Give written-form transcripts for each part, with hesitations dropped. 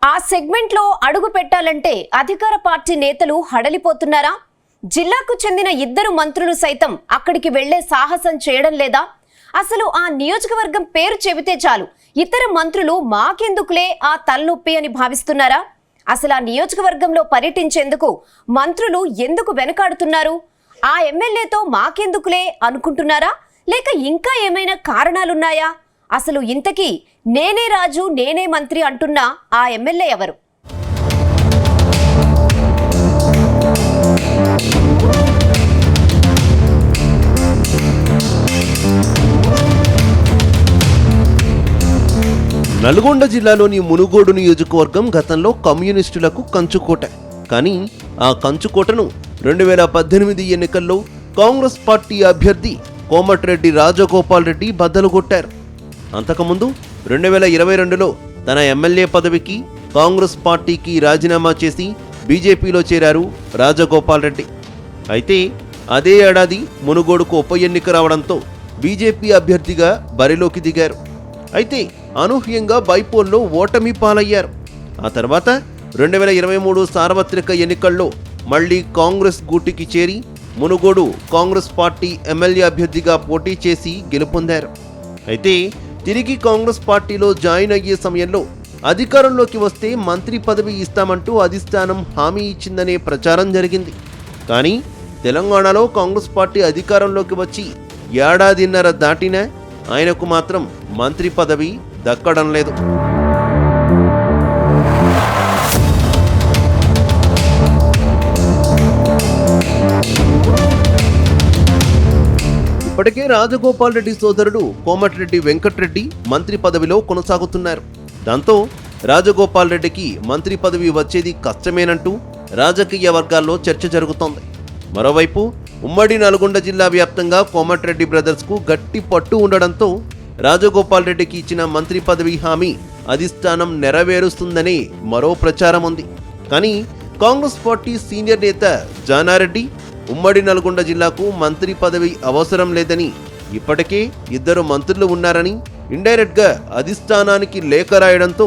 ఆ సెగ్మెంట్లో అడుగు పెట్టాలంటే అధికార పార్టీ నేతలు హడలిపోతున్నారా? జిల్లాకు చెందిన ఇద్దరు మంత్రులు సైతం అక్కడికి వెళ్లే సాహసం చేయడం లేదా? అసలు ఆ నియోజకవర్గం పేరు చెబితే చాలు ఇతర మంత్రులు మాకెందుకులే ఆ తలనొప్పి అని భావిస్తున్నారా? అసలు ఆ నియోజకవర్గంలో పర్యటించేందుకు మంత్రులు ఎందుకు వెనకాడుతున్నారు? ఆ ఎమ్మెల్యేతో మాకెందుకులే అనుకుంటున్నారా? లేక ఇంకా ఏమైనా కారణాలున్నాయా? అసలు ఇంతకీ నేనే రాజు నేనే మంత్రి అంటున్న ఆ ఎమ్మెల్యే ఎవరు? నల్గొండ జిల్లాలోని మునుగోడు నియోజకవర్గం గతంలో కమ్యూనిస్టులకు కంచుకోట. కానీ ఆ కంచుకోటను 2018 ఎన్నికల్లో కాంగ్రెస్ పార్టీ అభ్యర్థి కోమటిరెడ్డి రాజగోపాల్ రెడ్డి బద్దలుగొట్టారు. అంతకుముందు 2022లో తన ఎమ్మెల్యే పదవికి కాంగ్రెస్ పార్టీకి రాజీనామా చేసి బీజేపీలో చేరారు రాజగోపాల్ రెడ్డి. అయితే అదే ఏడాది మునుగోడుకు ఉప ఎన్నిక రావడంతో బీజేపీ అభ్యర్థిగా బరిలోకి దిగారు. అయితే అనూహ్యంగా బైపోల్లో ఓటమి పాలయ్యారు. ఆ తర్వాత 2023 సార్వత్రిక ఎన్నికల్లో మళ్లీ కాంగ్రెస్ గూటికి చేరి మునుగోడు కాంగ్రెస్ పార్టీ ఎమ్మెల్యే అభ్యర్థిగా పోటీ చేసి గెలుపొందారు. అయితే తిరిగి కాంగ్రెస్ పార్టీలో జాయిన్ అయ్యే సమయంలో అధికారంలోకి వస్తే మంత్రి పదవి ఇస్తామంటూ అధిష్టానం హామీ ఇచ్చిందనే ప్రచారం జరిగింది. కానీ తెలంగాణలో కాంగ్రెస్ పార్టీ అధికారంలోకి వచ్చి ఏడాదిన్నర దాటినా ఆయనకు మాత్రం మంత్రి పదవి దక్కడం లేదు. ఇప్పటికే రాజగోపాల్ రెడ్డి సోదరుడు కోమటిరెడ్డి వెంకట్రెడ్డి మంత్రి పదవిలో కొనసాగుతున్నారు. దాంతో రాజగోపాల్ రెడ్డికి మంత్రి పదవి వచ్చేది కష్టమేనంటూ రాజకీయ వర్గాల్లో చర్చ జరుగుతోంది. మరోవైపు ఉమ్మడి నల్గొండ జిల్లా వ్యాప్తంగా కోమటిరెడ్డి బ్రదర్స్కు గట్టి పట్టు ఉండడంతో రాజగోపాల్ రెడ్డికి ఇచ్చిన మంత్రి పదవి హామీ అధిష్టానం నెరవేరుస్తుందని మరో ప్రచారం ఉంది. కానీ కాంగ్రెస్ పార్టీ సీనియర్ నేత జానారెడ్డి ఉమ్మడి నల్గొండ జిల్లాకు మంత్రి పదవి అవసరం లేదని, ఇప్పటికే ఇద్దరు మంత్రులు ఉన్నారని ఇండైరెక్ట్ గా అధిష్టానానికి లేఖ రాయడంతో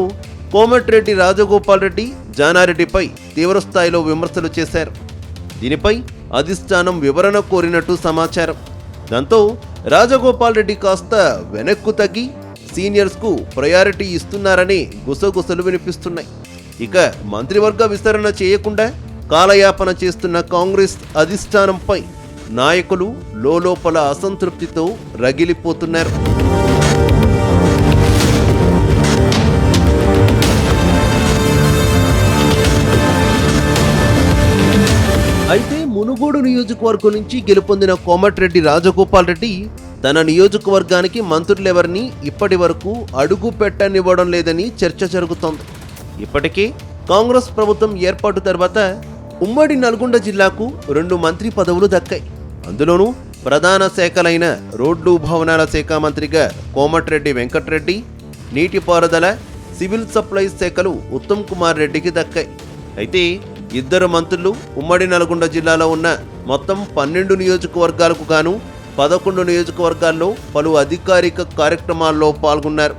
కోమటిరెడ్డి రాజగోపాల్ రెడ్డి జానారెడ్డిపై తీవ్రస్థాయిలో విమర్శలు చేశారు. దీనిపై అధిష్టానం వివరణ కోరినట్టు సమాచారం. దాంతో రాజగోపాల్ రెడ్డి కాస్త వెనక్కు తగ్గి సీనియర్స్కు ప్రయారిటీ ఇస్తున్నారని గుసగుసలు వినిపిస్తున్నాయి. ఇక మంత్రివర్గ విస్తరణ చేయకుండా కాలయాపన చేస్తున్న కాంగ్రెస్ అధిష్టానంపై నాయకులు లోలోపల అసంతృప్తితో రగిలిపోతున్నారు. అయితే మునుగోడు నియోజకవర్గం నుంచి గెలుపొందిన కోమటిరెడ్డి రాజగోపాల్ రెడ్డి తన నియోజకవర్గానికి మంత్రులెవరిని ఇప్పటి వరకు అడుగు పెట్టనివ్వడం లేదని చర్చ జరుగుతోంది. ఇప్పటికే కాంగ్రెస్ ప్రభుత్వం ఏర్పాటు తర్వాత ఉమ్మడి నల్గొండ జిల్లాకు 2 మంత్రి పదవులు దక్కాయి. అందులోనూ ప్రధాన శాఖలైన రోడ్లు భవనాల శాఖ మంత్రిగా కోమటిరెడ్డి వెంకట్రెడ్డి, నీటిపారుదల సివిల్ సప్లైస్ శాఖలు ఉత్తమ్ కుమార్ రెడ్డికి దక్కాయి. అయితే ఇద్దరు మంత్రులు ఉమ్మడి నల్గొండ జిల్లాలో ఉన్న మొత్తం 12 నియోజకవర్గాలకు గాను 11 నియోజకవర్గాల్లో పలు అధికారిక కార్యక్రమాల్లో పాల్గొన్నారు.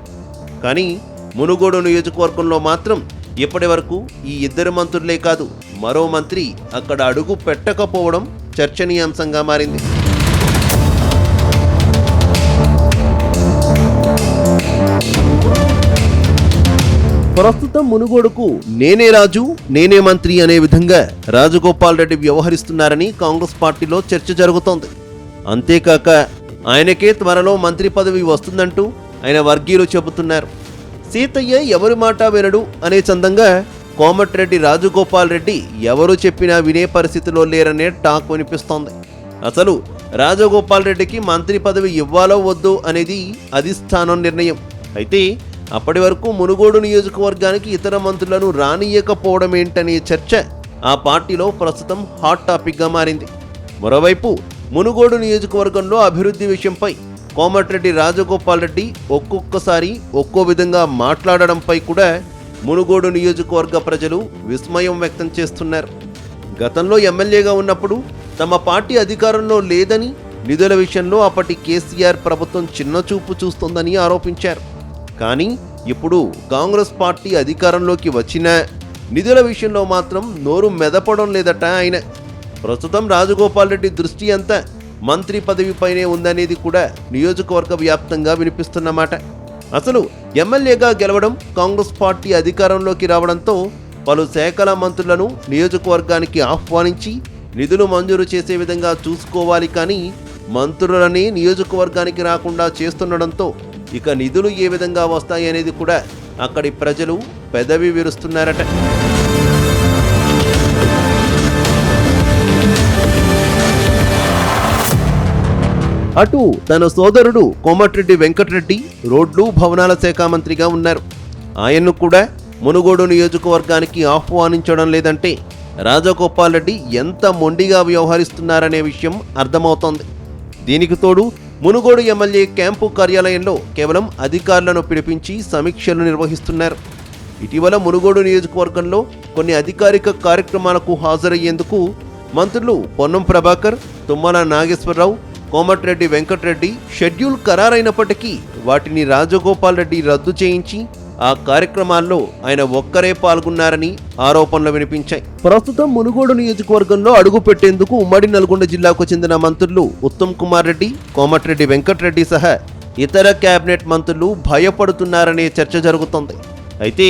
కానీ మునుగోడు నియోజకవర్గంలో మాత్రం ఇప్పటి వరకు ఈ ఇద్దరు మంత్రులే కాదు మరో మంత్రి అక్కడ అడుగు పెట్టకపోవడం చర్చనీయాంశంగా మారింది. ప్రస్తుతం మునుగోడుకు నేనే రాజు నేనే మంత్రి అనే విధంగా రాజగోపాల్ రెడ్డి వ్యవహరిస్తున్నారని కాంగ్రెస్ పార్టీలో చర్చ జరుగుతోంది. అంతేకాక ఆయనకే త్వరలో మంత్రి పదవి వస్తుందంటూ ఆయన వర్గీయులు చెబుతున్నారు. సీతయ్య ఎవరి మాట వినడు అనే చందంగా కోమటిరెడ్డి రాజగోపాల్ రెడ్డి ఎవరు చెప్పినా వినే పరిస్థితిలో లేరనే టాక్ వినిపిస్తోంది. అసలు రాజగోపాల్ రెడ్డికి మంత్రి పదవి ఇవ్వాలో వద్దు అనేది అధిష్టానం నిర్ణయం. అయితే అప్పటి వరకు మునుగోడు నియోజకవర్గానికి ఇతర మంత్రులను రానియకపోవడం ఏంటనే చర్చ ఆ పార్టీలో ప్రస్తుతం హాట్ టాపిక్గా మారింది. మరోవైపు మునుగోడు నియోజకవర్గంలో అభివృద్ధి విషయంపై కోమటిరెడ్డి రాజగోపాల్ రెడ్డి ఒక్కొక్కసారి ఒక్కో విధంగా మాట్లాడడంపై కూడా మునుగోడు నియోజకవర్గ ప్రజలు విస్మయం వ్యక్తం చేస్తున్నారు. గతంలో ఎమ్మెల్యేగా ఉన్నప్పుడు తమ పార్టీ అధికారంలో లేదని, నిధుల విషయంలో అప్పటి కేసీఆర్ ప్రభుత్వం చిన్నచూపు చూస్తోందని ఆరోపించారు. కానీ ఇప్పుడు కాంగ్రెస్ పార్టీ అధికారంలోకి వచ్చినా నిధుల విషయంలో మాత్రం నోరు మెదపడం లేదట ఆయన. ప్రస్తుతం రాజగోపాల్ రెడ్డి దృష్టి అంతా మంత్రి పదవిపైనే ఉందనేది కూడా నియోజకవర్గ వ్యాప్తంగా వినిపిస్తున్నమాట. అసలు ఎమ్మెల్యేగా గెలవడం, కాంగ్రెస్ పార్టీ అధికారంలోకి రావడంతో పలు శాఖల మంత్రులను నియోజకవర్గానికి ఆహ్వానించి నిధులు మంజూరు చేసే విధంగా చూసుకోవాలి, కానీ మంత్రులనే నియోజకవర్గానికి రాకుండా చేస్తుండడంతో ఇక నిధులు ఏ విధంగా వస్తాయనేది కూడా అక్కడి ప్రజలు పెదవి విరుస్తున్నారట. అటు తన సోదరుడు కోమటిరెడ్డి వెంకటరెడ్డి రోడ్లు భవనాల శాఖ మంత్రిగా ఉన్నారు. ఆయన్ను కూడా మునుగోడు నియోజకవర్గానికి ఆహ్వానించడం లేదంటే రాజగోపాల్ రెడ్డి ఎంత మొండిగా వ్యవహరిస్తున్నారనే విషయం అర్థమవుతోంది. దీనికి తోడు మునుగోడు ఎమ్మెల్యే క్యాంపు కార్యాలయంలో కేవలం అధికారులను పిలిపించి సమీక్షలు నిర్వహిస్తున్నారు. ఇటీవల మునుగోడు నియోజకవర్గంలో కొన్ని అధికారిక కార్యక్రమాలకు హాజరయ్యేందుకు మంత్రులు పొన్నం ప్రభాకర్, తుమ్మల నాగేశ్వరరావు, కోమటిరెడ్డి వెంకటరెడ్డి షెడ్యూల్ ఖరారైనప్పటికీ వాటిని రాజగోపాల్ రెడ్డి రద్దు చేయించి ఆ కార్యక్రమాల్లో ఆయన ఒక్కరే పాల్గొన్నారని ఆరోపణలు వినిపించాయి. ప్రస్తుతం మునుగోడు నియోజకవర్గంలో అడుగు పెట్టేందుకు ఉమ్మడి నల్గొండ జిల్లాకు చెందిన మంత్రులు ఉత్తమ్ కుమార్ రెడ్డి, కోమటిరెడ్డి వెంకటరెడ్డి సహా ఇతర కేబినెట్ మంత్రులు భయపడుతున్నారనే చర్చ జరుగుతోంది. అయితే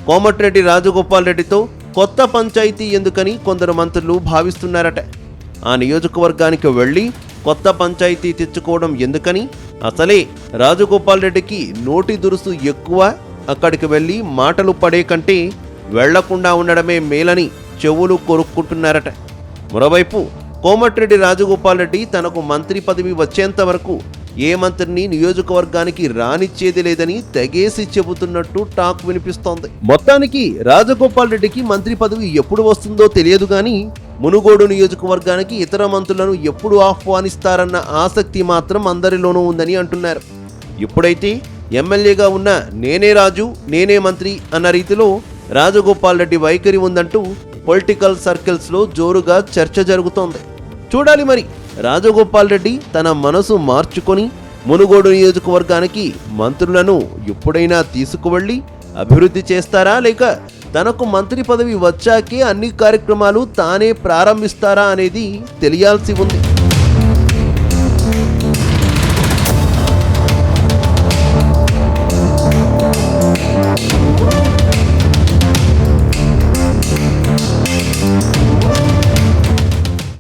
కోమటిరెడ్డి రాజగోపాల్ రెడ్డితో కొత్త పంచాయతీ ఎందుకని కొందరు మంత్రులు భావిస్తున్నారట. ఆ నియోజకవర్గానికి వెళ్లి కొత్త పంచాయతీ తెచ్చుకోవడం ఎందుకని, అసలే రాజగోపాల్ రెడ్డికి నోటి దురుసు ఎక్కువ, అక్కడికి వెళ్ళి మాటలు పడే కంటే వెళ్లకుండా ఉండడమే మేలని చెవులు కొరుక్కుంటున్నారట. మరోవైపు కోమటిరెడ్డి రాజగోపాల్ రెడ్డి తనకు మంత్రి పదవి వచ్చేంత వరకు ఏ మంత్రిని నియోజకవర్గానికి రానిచ్చేది లేదని తెగేసి చెబుతున్నట్టు టాక్ వినిపిస్తోంది. మొత్తానికి రాజగోపాల్ రెడ్డికి మంత్రి పదవి ఎప్పుడు వస్తుందో తెలియదు, కానీ మునుగోడు నియోజకవర్గానికి ఇతర మంత్రులను ఎప్పుడు ఆహ్వానిస్తారన్న ఆసక్తి మాత్రం అందరిలోనూ ఉందని అంటున్నారు. ఇప్పుడైతే ఎమ్మెల్యేగా ఉన్న నేనే రాజు నేనే మంత్రి అన్న రీతిలో రాజగోపాల్ రెడ్డి వైఖరి ఉందంటూ పొలిటికల్ సర్కిల్స్లో జోరుగా చర్చ జరుగుతోంది. చూడాలి మరి రాజగోపాల్ రెడ్డి తన మనసు మార్చుకొని మునుగోడు నియోజకవర్గానికి మంత్రులను ఎప్పుడైనా తీసుకువెళ్ళి అభివృద్ధి చేస్తారా, లేక తనకు మంత్రి పదవి వచ్చాకే అన్ని కార్యక్రమాలు తానే ప్రారంభిస్తారా అనేది తెలియాల్సి ఉంది.